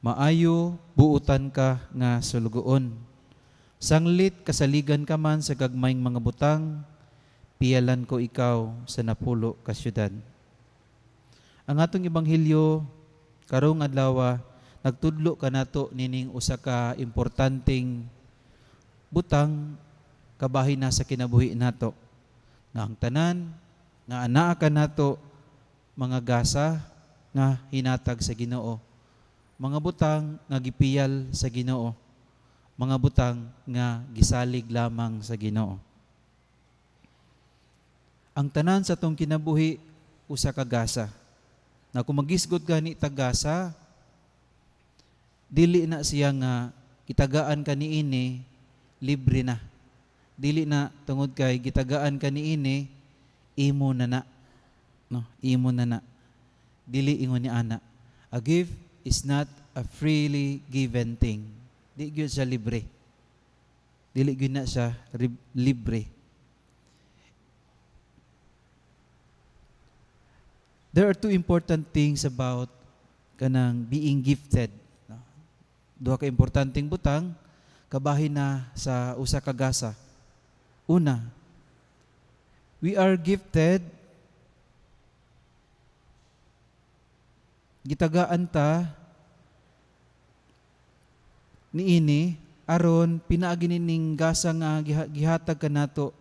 Maayo buutan ka nga sulugoon. Sanglit kasaligan ka man sa gagmayng mga butang, piyalan ko ikaw sa napulo ka syudad. Ang atong Ebanghelyo karong adlaw nagtudlo kanato nining usa ka importanteng butang kabahin na sa kinabuhi nato. Nga ang tanan nga anaa kanato mga gasa nga hinatag sa Ginoo. Mga butang nga gipiyal sa Ginoo. Mga butang nga gisalig lamang sa Ginoo. Ang tanan sa tong kinabuhi usa ka gasa. Na kung magisgod gani tagasa, dili na siya nga gitagaan ka niini, libre na. Dili na tungod kay gitagaan ka niini, imo na na. No, imo na na. Dili ingon ni ana. A gift is not a freely given thing. Di gyud siya libre. Dili gyud na siya libre. There are two important things about kanang being gifted. Duha ka importanteng butang kabahin na sa usa ka gasa. Una, we are gifted, gitagaan ta niini aron pinaagi ning gasa nga gihatag kanato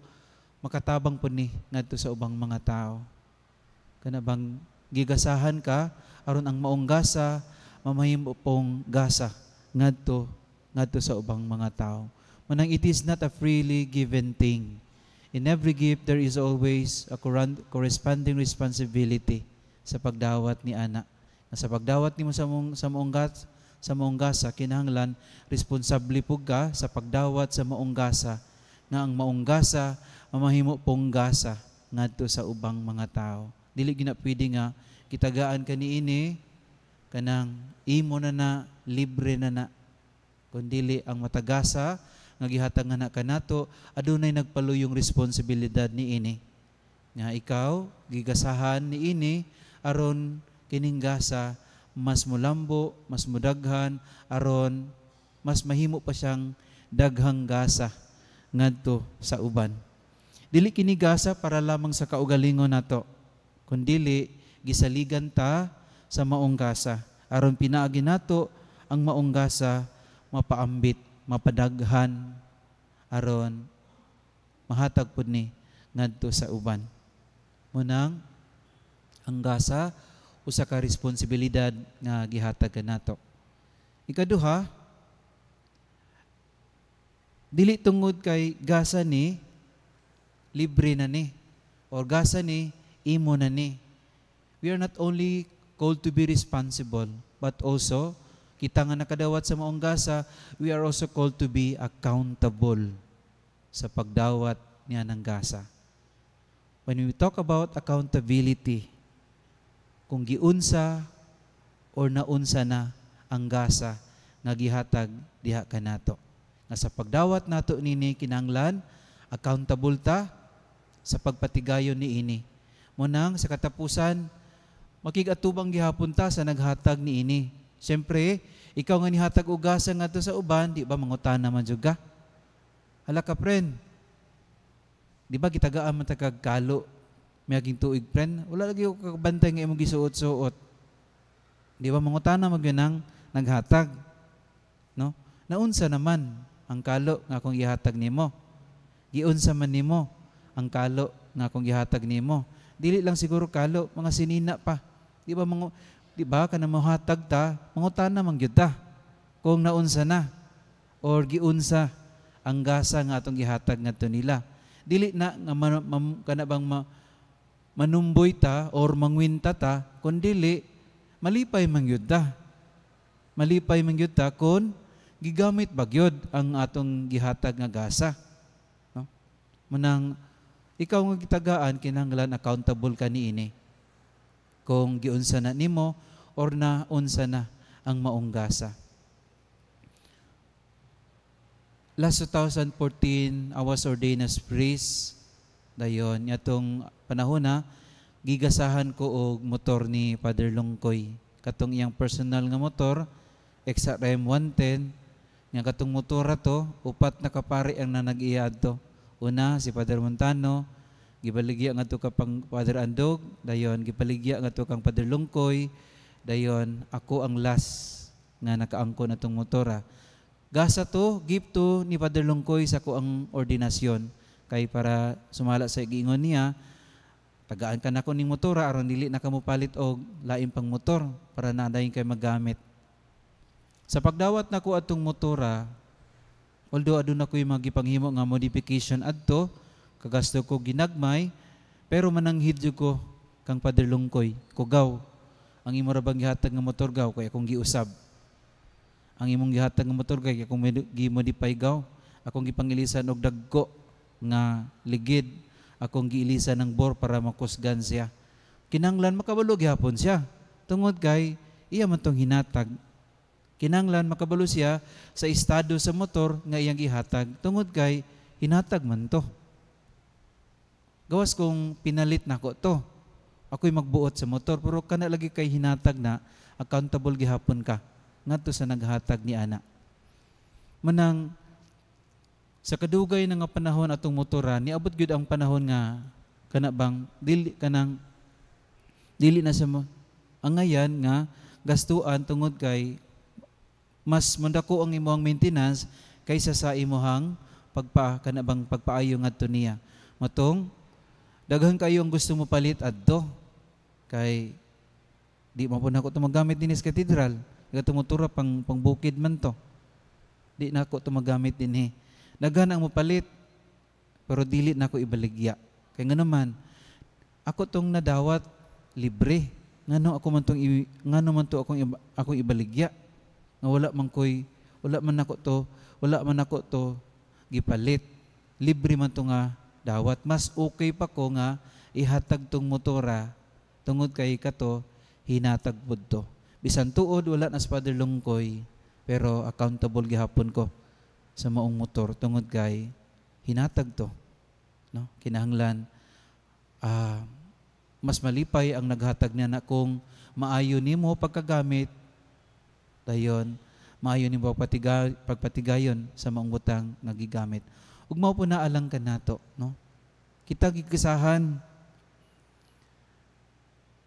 makatabang pud ni ngadto sa ubang mga tao. Kana bang gigasahan ka aron ang maong gasa mamahimo pong gasa ngadto sa ubang mga tao. Manang it is not a freely given thing. In every gift there is always a corresponding responsibility sa pagdawat ni ana. Sa pagdawat nimo sa maong gasa kinahanglan responsable pug ka sa pagdawat sa maong gasa nga ang maong gasa mamahimo pong gasa ngadto sa ubang mga tao. Dili gina pwede nga kitagaan ka niini kanang imo na libre na kundi ang matagasa nga gihatag nga na kanato adunay nagpaluyong responsibilidad niini nga ikaw gigasahan niini aron kining gasa mas mulambo, mas mudaghan aron mas mahimo pa siyang daghang gasa ngadto sa uban. Dili kini gasa para lamang sa kaugalingon nato kundili gisaligan ta sa maong gasa aron pinaagi nato ang maong gasa mapaambit, mapadaghan aron mahatag pud ni ngadto sa uban. Munang ang gasa usa ka responsibilidad nga gihatag kanato. Ikaduha, dili tungod kay gasa ni libre na ni or gasa ni imo na ni. We are not only called to be responsible, but also, kita nga nakadawat sa maong gasa, we are also called to be accountable sa pagdawat niya ng gasa. When we talk about accountability, kung giunsa or naunsa na ang gasa nga gihatag diha kanato. Nga sa pagdawat nato nini kinahanglan accountable ta sa pagpatigayon niini. Munang sa katapusan, makigatubang gihapon ta sa naghatag niini. Siyempre, ikaw nga nihatag og gasa ngadto sa uban, di ba mangutana man jud ka? Hala ka, friend. Di ba gitagaan man ta kag kalo miaging tuig, friend? Wala lagi ko kakabantay nga imong gisuot-suot. Di ba mangutana man gyud nang naghatag? No? Naunsa naman ang kalo nga akong gihatag nimo? Giunsa man nimo ang kalo nga akong gihatag nimo? Dili lang siguro kalo, mga sinina pa. Di ba kanang mahatag ta, mangutana man gyud ta kung naunsa na or giunsa ang gasa nga atong gihatag ngadto nila. Dili na nga manumboy ta or mangwinta ta, kun dili malipay man gyud ta. Malipay man gyud ta kun gigamit ba gyud ang atong gihatag nga gasa. No? Munang ikaw nga gitagaan kinahanglan accountable ka niini. Kung giunsa na nimo or naunsa na ang maong gasa. Last 2014, I was ordained as priest. Dayon, yatong panahon na, gigasahan ko og motor ni Father Longkoy. Katong iyang personal nga motor, XRM 110 nga katong motora to, upat na kapari ang nanag-iya adto. Una si Father Montano, gibaligya ngadto ka pang Father Andog, dayon gibaligya ngadto kang Father Lungkoy, dayon ako ang last nga nakaangkon atong motora. Gasa to, gift to ni Father Lungkoy sa ko ang ordinasyon kay para sumala sa giingon niya, tagaan ka nako ning motora aron dili na kamo palit og lain pang motor para nadayon kay magamit. Sa pagdawat nako atong motora, although aduna ko'y magipanghimo nga modification adto, kagasto ko ginagmay, pero mananghid jud ko kang Father Lungkoy, kugaw. Ang imo ra bang gihatag nga motor gaw kay akong giusab. Ang imong gihatag nga motor kay akong gi-modify gaw. Akong gipangilisan og dagko nga ligid, akong giilisan ng bor para makusgan siya. Kinanglan makabalo gihapon siya. Tungod kay iya man tong hinatag. Kinanglan makabalo siya sa estado sa motor nga iyang gihatag. Tungod kay hinatag man to. Gawas kong pinalit nako to. Ako'y magbuot sa motor pero kana lagi kay hinatag na accountable gihapon ka ngadto sa naghatag ni ana. Manang sa kadugay nga panahon atong motora niabot gyud ang panahon nga kana bang dili na sa angayan nga gastuan tungod kay mas mandako ang imong maintenance kaysa sa imuhang pagpaayo ngadto niya. Matong daghan kayo ang gusto mo palit adto kay di mo po na ako tumagamit din sa katedral. Tumuturo pangbukid man to. Di na ako tumagamit din Daghan ang mopalit pero dili na ako ibaligya. Kay nga naman ako tong nadawat libre. Ngano man to akong ibaligya. Nga wala man ako to gipalit. Libre man to nga dawat. Mas okay pa ko nga ihatag tong motora tungod kay kato hinatag pud to. Bisan tuod wala na sa Father Lungkoy pero accountable gihapon ko sa maong motor tungod kay hinatag to. No? Kinahanglan mas malipay ang naghatag niya na kung maayo nimo pagkagamit dayon maayo nimo pagpatigayon sa maong butang nga gigamit. Ug mao po naalang kanato, no? Kita gikisahan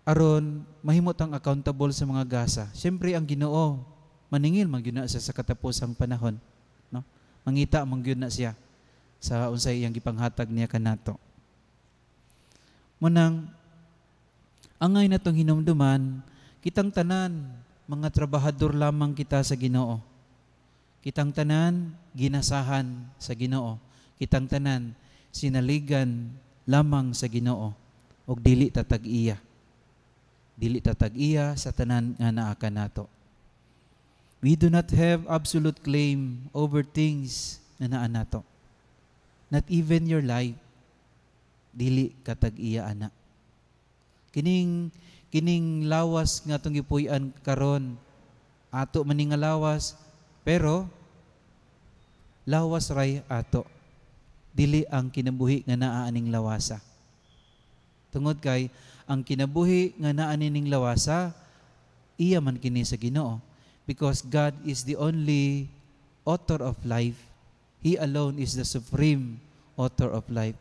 aron mahimot ang accountable sa mga gasa. Siyempre ang Ginoo maningil man gyud na siya sa katapusang panahon, no? Mangita man gyud na siya sa unsay iyang gipanghatag niya kanato. Munang angay natong hinumduman, kitang tanan mga trabahador lamang kita sa Ginoo. Kitang tanan ginasahan sa Ginoo. Kitang tanan sinaligan lamang sa Ginoo ug dili tatag-iya. Dili tatag-iya sa tanan nga naa kanato. We do not have absolute claim over things na naa nato. Not even your life. Dili katag-iya ana. Kining lawas nga atong gipuy-an karon ato maning nga lawas pero lawas ray ato. Dili ang kinabuhi nga naa aning lawasa. Tungod kay ang kinabuhi nga naa ning lawasa iya man kini sa Ginoo because God is the only author of life. He alone is the supreme author of life.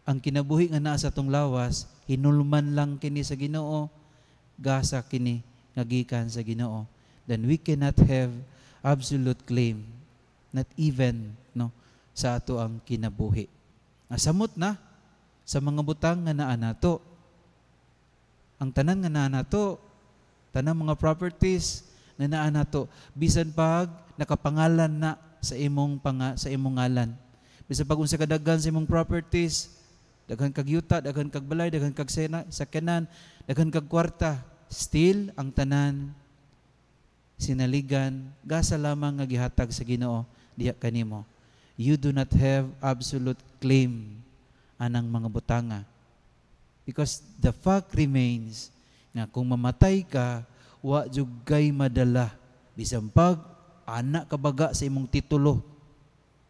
Ang kinabuhi nga naa sa atong lawas hinulman lang kini sa Ginoo, gasa kini nga gikan sa Ginoo. Then we cannot have absolute claim, not even sa ato ang kinabuhi. Samot na sa mga butang nga naa nato. Ang tanan nga naa nato, tanang mga properties nga naa nato, bisan pag nakapangalan na sa imong ngalan. Bisan pag unsa kadaghan sa imong properties, daghan kag yuta, daghan kag balay, daghan kag sakyanan, daghan kag kwarta, still ang tanan sinaligan gasa lamang nga gihatag sa Ginoo diha kanimo. You do not have absolute claim anang mga butanga. Because the fact remains na kung mamatay ka, wa jugay madala. Bisan pag anak kabaga sa imong titulo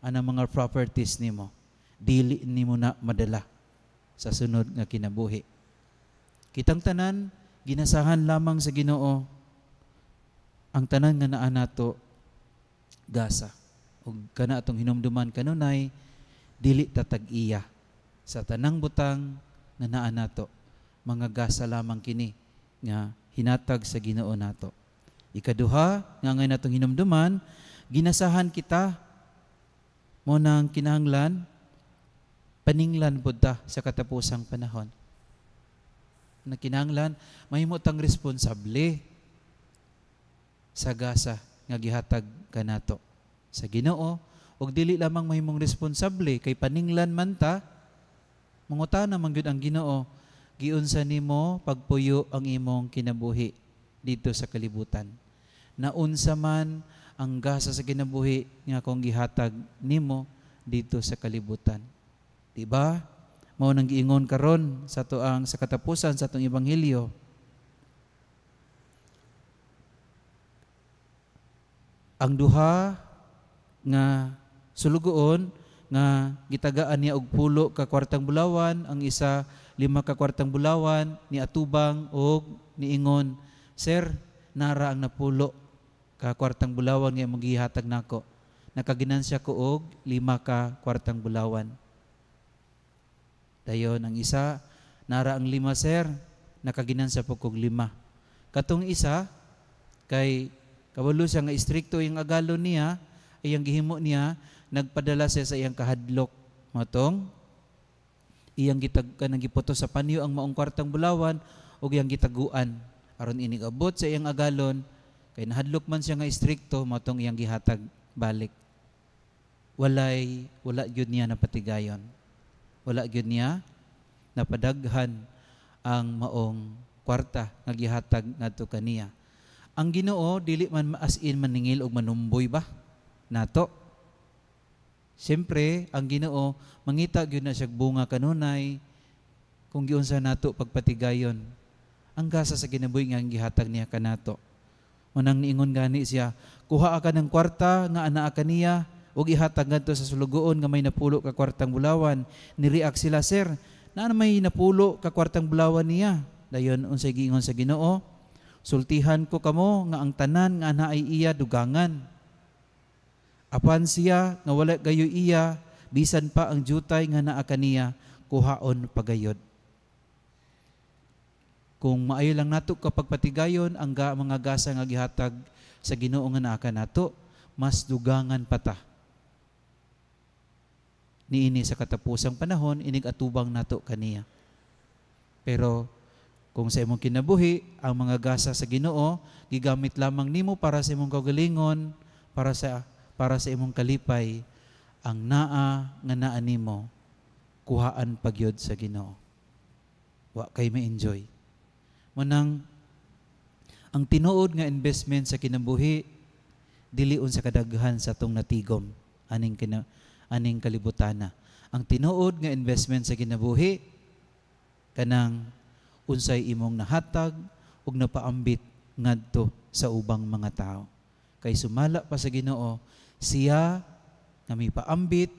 anang mga properties nimo, dili nimo na madala sa sunod nga kinabuhi. Kitang tanan ginasahan lamang sa Ginoo. ang tanan nga naa nato gasa ug kana atong hinumduman kanunay dili tatag iya sa tanang butang nga naa nato mga gasa lamang kini nga hinatag sa Ginoo nato. Ikaduha nga ngay natong hinumduman ginasahan kita mo nang kinahanglan paninglan pud ta sa katapusang panahon. Na kinahanglan mahimo tang responsable sa gasa nga gihatag kanato sa Ginoo ug dili lamang mahimong responsable kay paninglan man ta mangutana man gyud ang Ginoo giunsa nimo pagpuyo ang imong kinabuhi dito sa kalibutan. Naunsa man ang gasa sa kinabuhi nga kung gihatag nimo dito sa kalibutan. Di ba? Mao nang giingon karon sa tuang sa katapusan sa atong ebanghelyo. Ang duha nga sulugoon nga gitagaan niya og 10 ka kwartang bulawan, ang isa 5 ka kwartang bulawan, ni atubang og niingon, "Sir, nara ang napulo ka kwartang bulawan nga imong gihatag nako. Nakaginansya ko og 5 ka kwartang bulawan." Dayon ang isa, nara ang 5 sir, nakaginansya po kog 5. Katong isa, kay kabalo siya nga istrikto yung agalon niya, iyang gihimo niya, nagpadala siya sa iyang kahadlok. Matong, iyang kanang giputo sa panyo ang maong kwartang bulawan, o iyang gitaguan. Aron inigabot sa iyang agalon, kay nahadlok man siya nga istrikto, matong iyang gihatag balik. Wala yun niya napatigayon. Wala gyud niya napadaghan ang maong kwarta nga gihatag ngadto kaniya. Ang Ginoo dili man as in maningil og manumboy ba nato. Siyempre ang Ginoo mangita gyud na siya bunga kanunay kung giunsa nato pagpatigayon ang gasa sa kinabuhi nga gihatag niya kanato. Unang niingon gani siya, kuha ka ng kwarta nga anaa kaniya ug ihatag ngadto sa sulugoon nga may napulo ka kwartang bulawan. Ni-react sila, "Sir, na may napulo ka kwartang bulawan niya." Dayon unsay giingon sa Ginoo, "Sultihan ko kamo nga ang tanan nga naay iya dugangan. Apan siya nga wala gayo iya, bisan pa ang jutay nga naa kaniya, kuhaon pagayod." Kung maayo lang nato kapag patigayon ang mga gasa nga gihatag sa Ginoo nga naa kanato, mas dugangan pa ta. Niini sa katapusang panahon, inig atubang nato kaniya. Pero kung sa imong kinabuhi, ang mga gasa sa Ginoo gigamit lamang nimo para sa imong kaugalingon, para sa imong kalipay, ang naa nga naa nimo kuhaan pagyod sa Ginoo. Wa kay ma-enjoy. Manang ang tinuod nga investment sa kinabuhi diliun sa kadaghan sa atong natigom aning kalibutana. Ang tinuod nga investment sa kinabuhi kanang unsay imong nahatag ug napaambit ngadto sa ubang mga tao. Kay sumala pa sa Ginoo, siya nga may paambit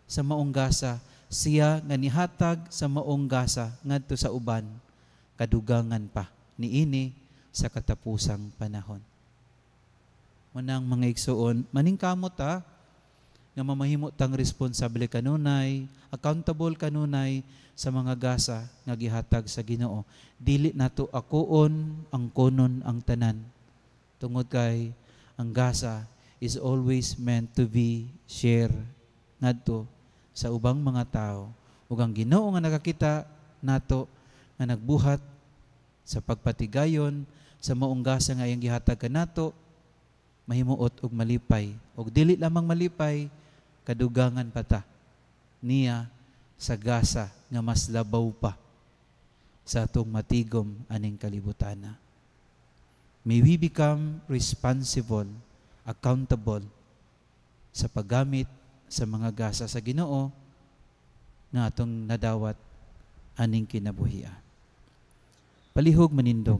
sa maong gasa, siya nga nihatag sa maong gasa ngadto sa uban, kadugangan pa niini sa katapusang panahon. Manang mga igsuon, maningkamot ta nga mamahimo tang responsable kanunay, accountable kanunay sa mga gasa nga gihatag sa Ginoo. Dili nato akoon ang konon ang tanan. Tungod kay ang gasa is always meant to be share ngadto sa ubang mga tao. Ug ang Ginoo nga nakakita nato nga nagbuhat sa pagpatigayon sa maong gasa nga iyang gihatag kanato, mahimuot og malipay. Og dili lamang malipay, kadugangan pa ta niya sa gasa nga mas labaw pa sa atong matigom aning kalibutana. May we become responsible, accountable sa paggamit sa mga gasa sa Ginoo nga atong nadawat aning kinabuhian. Palihog manindog.